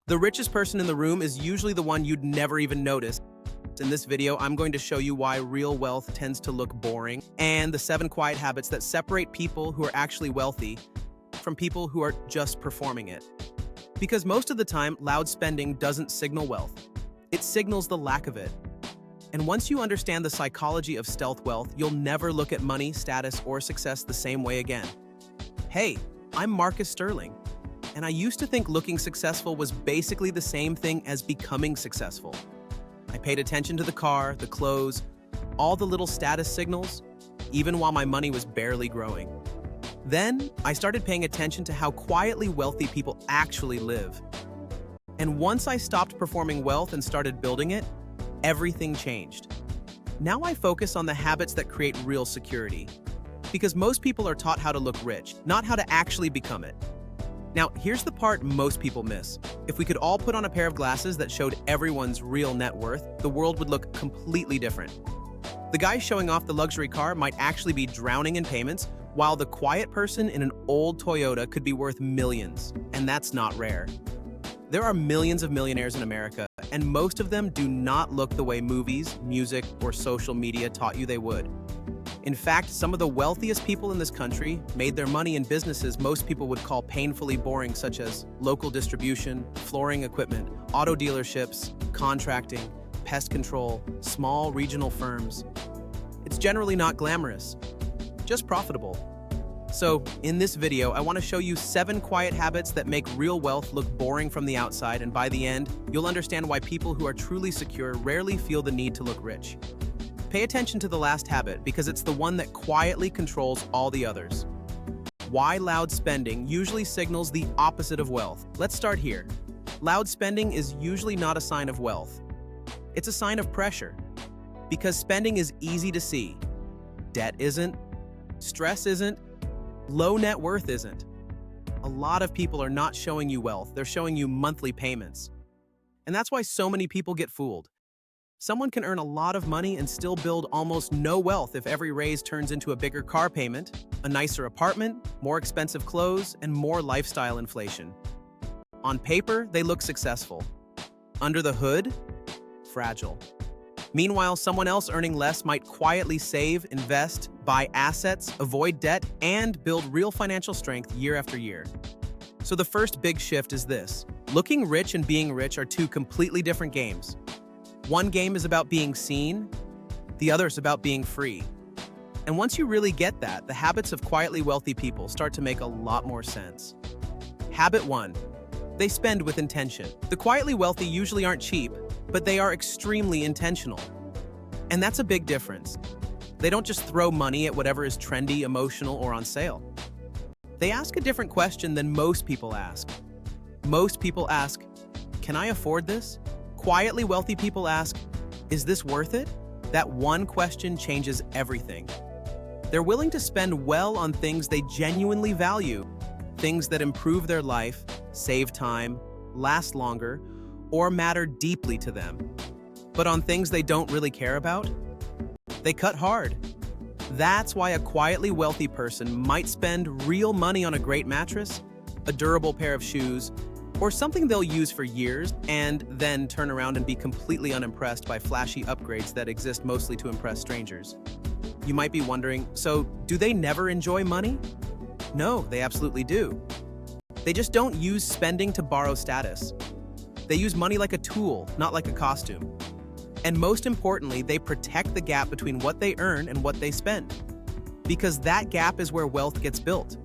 The richest person in the room is usually the one you'd never even notice. In this video, I'm going to show you why real wealth tends to look boring and the 7 quiet habits that separate people who are actually wealthy from people who are just performing it. Because most of the time, loud spending doesn't signal wealth. It signals the lack of it. And once you understand the psychology of stealth wealth, you'll never look at money, status, or success the same way again. Hey, I'm Marcus Sterling, and I used to think looking successful was basically the same thing as becoming successful. I paid attention to the car, the clothes, all the little status signals, even while my money was barely growing. Then, I started paying attention to how quietly wealthy people actually live. And once I stopped performing wealth and started building it, everything changed. Now I focus on the habits that create real security. Because most people are taught how to look rich, not how to actually become it. Now, here's the part most people miss. If we could all put on a pair of glasses that showed everyone's real net worth, the world would look completely different. The guy showing off the luxury car might actually be drowning in payments, while the quiet person in an old Toyota could be worth millions, and that's not rare. There are millions of millionaires in America, and most of them do not look the way movies, music, or social media taught you they would. In fact, some of the wealthiest people in this country made their money in businesses most people would call painfully boring, such as local distribution, flooring equipment, auto dealerships, contracting, pest control, small regional firms. It's generally not glamorous, just profitable. So, in this video, I want to show you 7 quiet habits that make real wealth look boring from the outside, and by the end, you'll understand why people who are truly secure rarely feel the need to look rich. Pay attention to the last habit because it's the one that quietly controls all the others. Why loud spending usually signals the opposite of wealth. Let's start here. Loud spending is usually not a sign of wealth. It's a sign of pressure. Because spending is easy to see. Debt isn't. Stress isn't. Low net worth isn't. A lot of people are not showing you wealth. They're showing you monthly payments. And that's why so many people get fooled. Someone can earn a lot of money and still build almost no wealth if every raise turns into a bigger car payment, a nicer apartment, more expensive clothes, and more lifestyle inflation. On paper, they look successful. Under the hood, fragile. Meanwhile, someone else earning less might quietly save, invest, buy assets, avoid debt, and build real financial strength year after year. So the first big shift is this. Looking rich and being rich are 2 completely different games. One game is about being seen, the other is about being free. And once you really get that, the habits of quietly wealthy people start to make a lot more sense. Habit 1. They spend with intention. The quietly wealthy usually aren't cheap, but they are extremely intentional. And that's a big difference. They don't just throw money at whatever is trendy, emotional, or on sale. They ask a different question than most people ask. Most people ask, "Can I afford this?" Quietly wealthy people ask, "Is this worth it?" That one question changes everything. They're willing to spend well on things they genuinely value, things that improve their life, save time, last longer, or matter deeply to them. But on things they don't really care about, they cut hard. That's why a quietly wealthy person might spend real money on a great mattress, a durable pair of shoes, or something they'll use for years and then turn around and be completely unimpressed by flashy upgrades that exist mostly to impress strangers. You might be wondering, so do they never enjoy money? No, they absolutely do. They just don't use spending to borrow status. They use money like a tool, not like a costume. And most importantly, they protect the gap between what they earn and what they spend. Because that gap is where wealth gets built.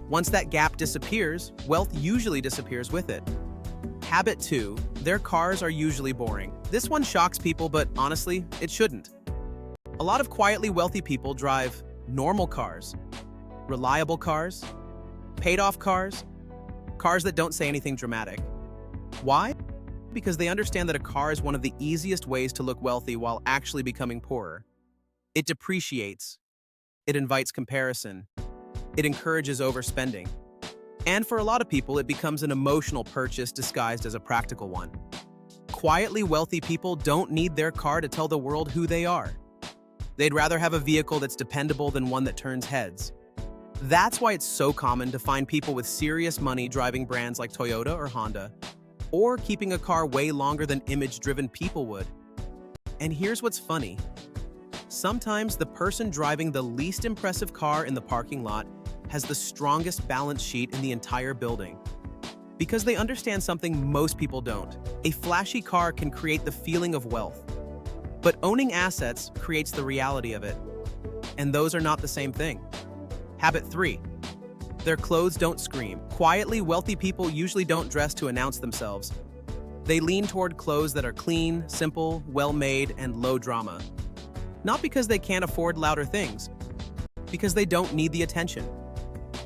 Once that gap disappears, wealth usually disappears with it. Habit 2, their cars are usually boring. This one shocks people, but honestly, it shouldn't. A lot of quietly wealthy people drive normal cars, reliable cars, paid-off cars, cars that don't say anything dramatic. Why? Because they understand that a car is one of the easiest ways to look wealthy while actually becoming poorer. It depreciates. It invites comparison. It encourages overspending. And for a lot of people, it becomes an emotional purchase disguised as a practical one. Quietly wealthy people don't need their car to tell the world who they are. They'd rather have a vehicle that's dependable than one that turns heads. That's why it's so common to find people with serious money driving brands like Toyota or Honda. or keeping a car way longer than image-driven people would. And here's what's funny. Sometimes the person driving the least impressive car in the parking lot has the strongest balance sheet in the entire building. Because they understand something most people don't. A flashy car can create the feeling of wealth, but owning assets creates the reality of it. And those are not the same thing. Habit 3. Their clothes don't scream. Quietly wealthy people usually don't dress to announce themselves. They lean toward clothes that are clean, simple, well-made, and low drama. Not because they can't afford louder things, because they don't need the attention.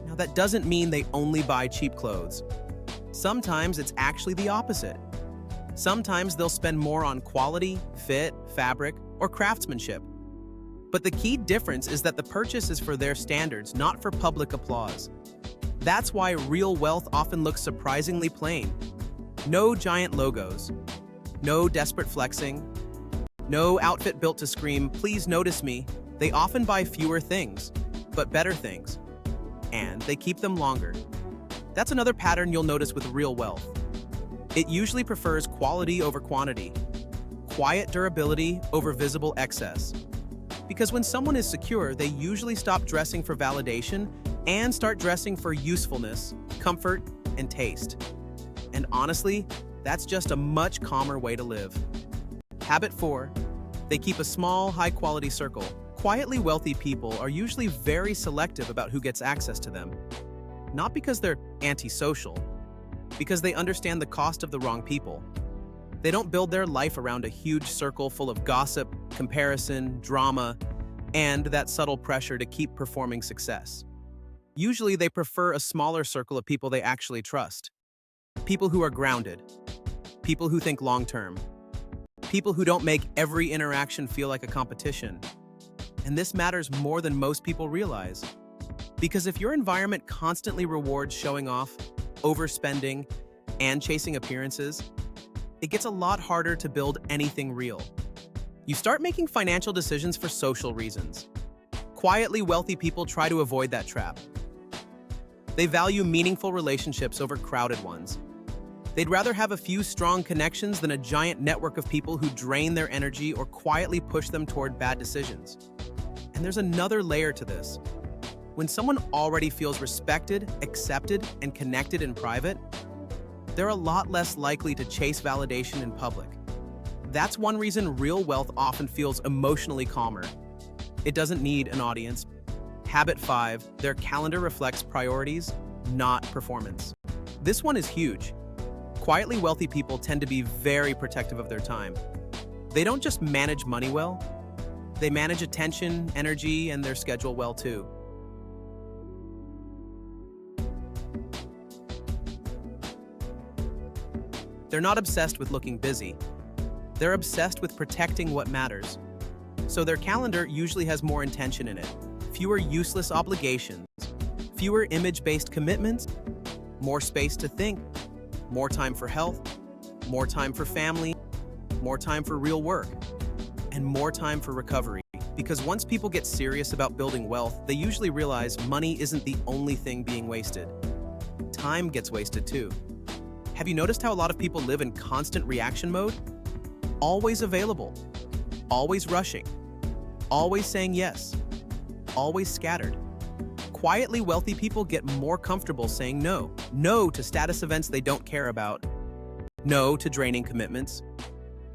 Now, that doesn't mean they only buy cheap clothes. Sometimes it's actually the opposite. Sometimes they'll spend more on quality, fit, fabric, or craftsmanship. But the key difference is that the purchase is for their standards, not for public applause. That's why real wealth often looks surprisingly plain. No giant logos, no desperate flexing, no outfit built to scream, "Please notice me." They often buy fewer things, but better things. And they keep them longer. That's another pattern you'll notice with real wealth. It usually prefers quality over quantity, quiet durability over visible excess. Because when someone is secure, they usually stop dressing for validation and start dressing for usefulness, comfort, and taste. And honestly, that's just a much calmer way to live. Habit 4. They keep a small, high-quality circle. Quietly wealthy people are usually very selective about who gets access to them. Not because they're antisocial, because they understand the cost of the wrong people. They don't build their life around a huge circle full of gossip, comparison, drama, and that subtle pressure to keep performing success. Usually they prefer a smaller circle of people they actually trust. People who are grounded. People who think long-term. People who don't make every interaction feel like a competition. And this matters more than most people realize. Because if your environment constantly rewards showing off, overspending, and chasing appearances, it gets a lot harder to build anything real. You start making financial decisions for social reasons. Quietly wealthy people try to avoid that trap. They value meaningful relationships over crowded ones. They'd rather have a few strong connections than a giant network of people who drain their energy or quietly push them toward bad decisions. And there's another layer to this. When someone already feels respected, accepted, and connected in private, they're a lot less likely to chase validation in public. That's one reason real wealth often feels emotionally calmer. It doesn't need an audience. Habit 5, their calendar reflects priorities, not performance. This one is huge. Quietly wealthy people tend to be very protective of their time. They don't just manage money well, they manage attention, energy, and their schedule well too. They're not obsessed with looking busy. They're obsessed with protecting what matters. So their calendar usually has more intention in it. Fewer useless obligations, fewer image-based commitments, more space to think, more time for health, more time for family, more time for real work, and more time for recovery. Because once people get serious about building wealth, they usually realize money isn't the only thing being wasted. Time gets wasted too. Have you noticed how a lot of people live in constant reaction mode? Always available, always rushing, always saying yes, always scattered. Quietly wealthy people get more comfortable saying no. No to status events they don't care about. No to draining commitments.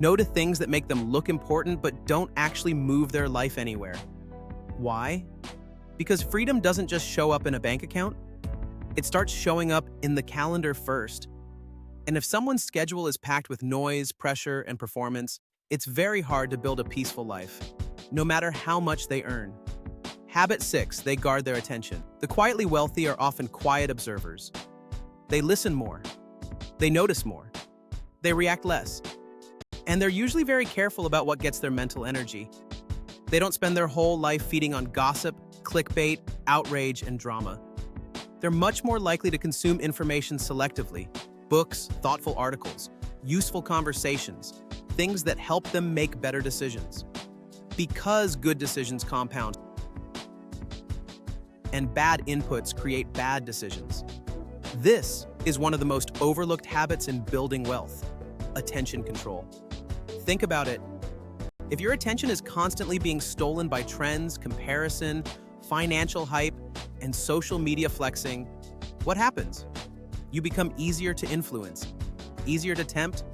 No to things that make them look important but don't actually move their life anywhere. Why? Because freedom doesn't just show up in a bank account. It starts showing up in the calendar first. And if someone's schedule is packed with noise, pressure, and performance, it's very hard to build a peaceful life, no matter how much they earn. Habit 6, they guard their attention. The quietly wealthy are often quiet observers. They listen more. They notice more. They react less. And they're usually very careful about what gets their mental energy. They don't spend their whole life feeding on gossip, clickbait, outrage, and drama. They're much more likely to consume information selectively. Books, thoughtful articles, useful conversations, things that help them make better decisions. Because good decisions compound, and bad inputs create bad decisions. This is one of the most overlooked habits in building wealth: attention control. Think about it. If your attention is constantly being stolen by trends, comparison, financial hype, and social media flexing, what happens? You become easier to influence, easier to tempt,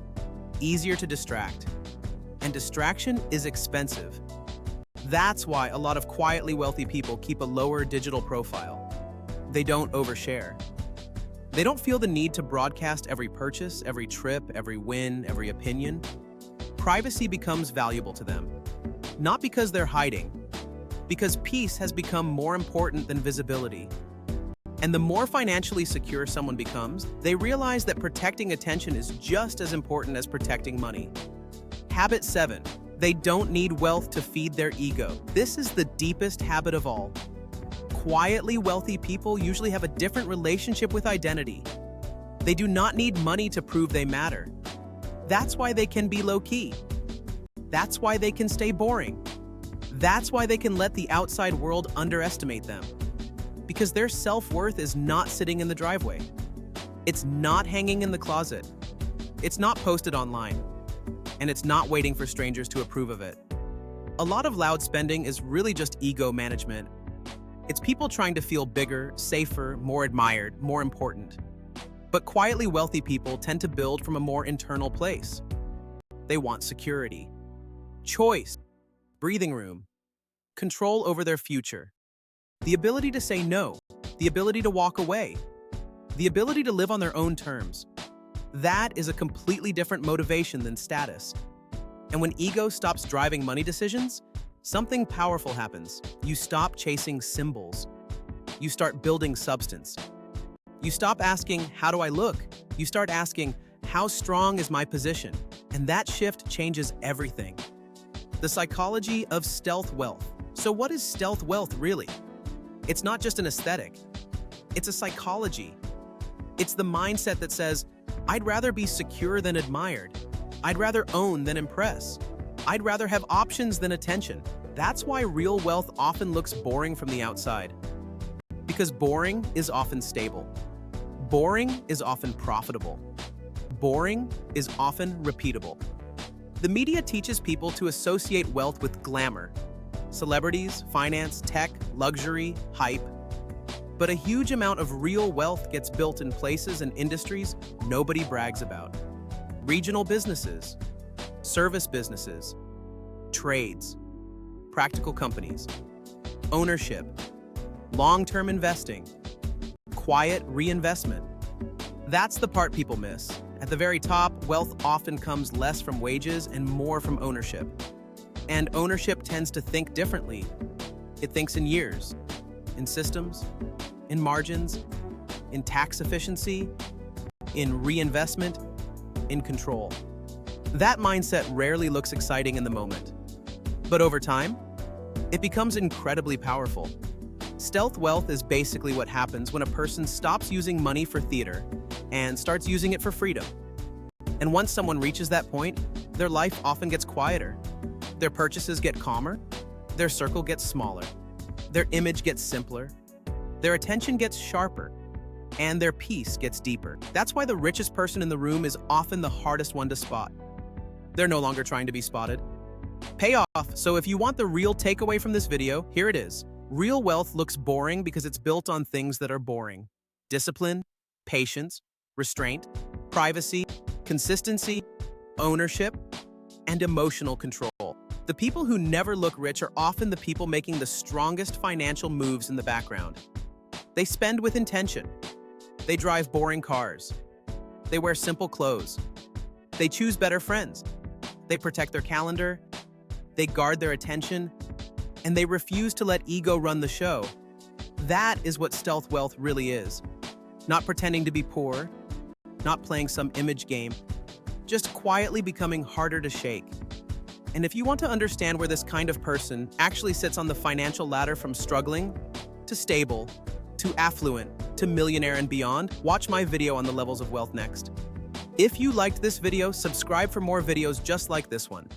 easier to distract. And distraction is expensive. That's why a lot of quietly wealthy people keep a lower digital profile. They don't overshare. They don't feel the need to broadcast every purchase, every trip, every win, every opinion. Privacy becomes valuable to them. Not because they're hiding, because peace has become more important than visibility. And the more financially secure someone becomes, they realize that protecting attention is just as important as protecting money. Habit 7. They don't need wealth to feed their ego. This is the deepest habit of all. Quietly wealthy people usually have a different relationship with identity. They do not need money to prove they matter. That's why they can be low-key. That's why they can stay boring. That's why they can let the outside world underestimate them. Because their self-worth is not sitting in the driveway. It's not hanging in the closet. It's not posted online. And it's not waiting for strangers to approve of it. A lot of loud spending is really just ego management. It's people trying to feel bigger, safer, more admired, more important. But quietly wealthy people tend to build from a more internal place. They want security, choice, breathing room, control over their future, the ability to say no, the ability to walk away, the ability to live on their own terms. That is a completely different motivation than status. And when ego stops driving money decisions, something powerful happens. You stop chasing symbols. You start building substance. You stop asking, how do I look? You start asking, how strong is my position? And that shift changes everything. The psychology of stealth wealth. So what is stealth wealth really? It's not just an aesthetic. It's a psychology. It's the mindset that says, I'd rather be secure than admired. I'd rather own than impress. I'd rather have options than attention. That's why real wealth often looks boring from the outside. Because boring is often stable. Boring is often profitable. Boring is often repeatable. The media teaches people to associate wealth with glamour. Celebrities, finance, tech, luxury, hype. But a huge amount of real wealth gets built in places and industries nobody brags about. Regional businesses, service businesses, trades, practical companies, ownership, long-term investing, quiet reinvestment. That's the part people miss. At the very top, wealth often comes less from wages and more from ownership. And ownership tends to think differently. It thinks in years, in systems, in margins, in tax efficiency, in reinvestment, in control. That mindset rarely looks exciting in the moment. But over time, it becomes incredibly powerful. Stealth wealth is basically what happens when a person stops using money for theater and starts using it for freedom. And once someone reaches that point, their life often gets quieter. Their purchases get calmer, their circle gets smaller, their image gets simpler, their attention gets sharper, and their peace gets deeper. That's why the richest person in the room is often the hardest one to spot. They're no longer trying to be spotted. Payoff. So if you want the real takeaway from this video, here it is. Real wealth looks boring because it's built on things that are boring. Discipline, patience, restraint, privacy, consistency, ownership, and emotional control. The people who never look rich are often the people making the strongest financial moves in the background. They spend with intention. They drive boring cars. They wear simple clothes. They choose better friends. They protect their calendar. They guard their attention. And they refuse to let ego run the show. That is what stealth wealth really is. Not pretending to be poor, not playing some image game, just quietly becoming harder to shake. And if you want to understand where this kind of person actually sits on the financial ladder from struggling to stable to affluent to millionaire and beyond, watch my video on the levels of wealth next. If you liked this video, subscribe for more videos just like this one.